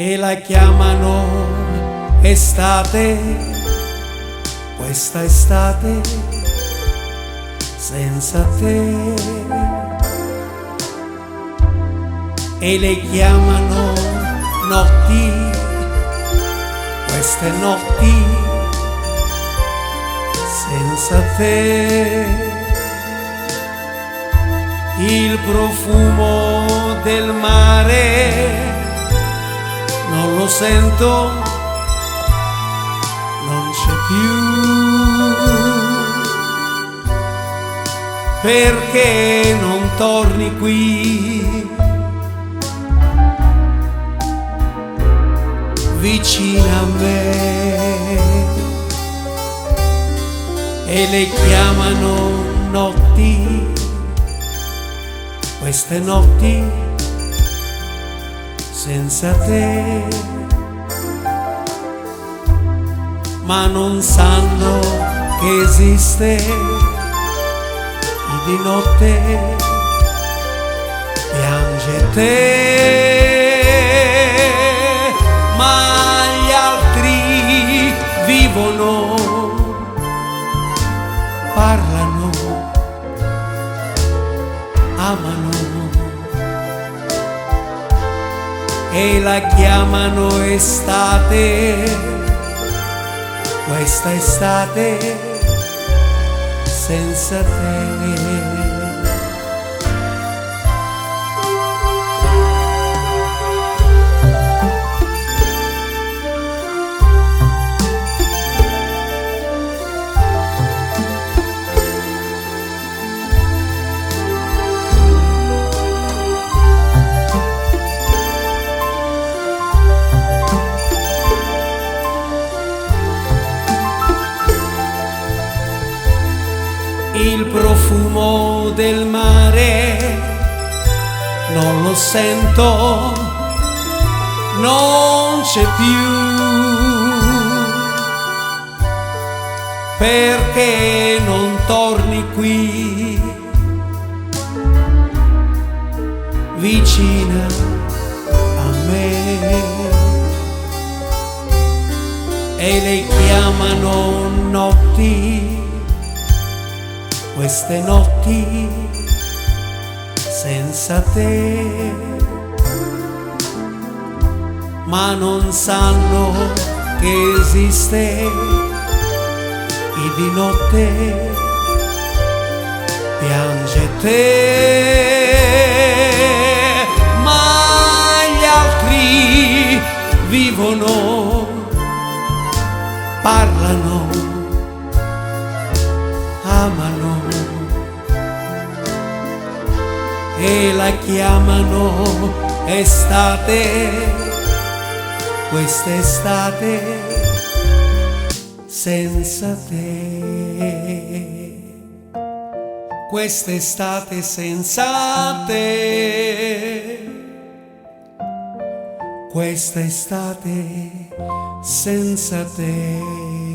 e la chiamano estate, questa estate senza te, e le chiamano notti, queste notti senza te. Il profumo del mare non lo sento, non c'è più, perché non torni qui vicino a me, e le chiamano notti, queste notti senza te, ma non sanno che esiste chi di notte piange te, ma gli altri vivono, parlano, amano e la chiamano estate, questa estate senza te. Il profumo del mare non lo sento, non c'è più, perché non torni qui vicina a me, e le chiamano notti, queste notti senza te, ma non sanno che esiste chi di notte piange te, ma gli altri vivono, parlano, amano e la chiamano estate, questa estate senza te, questa estate senza te, questa estate senza te.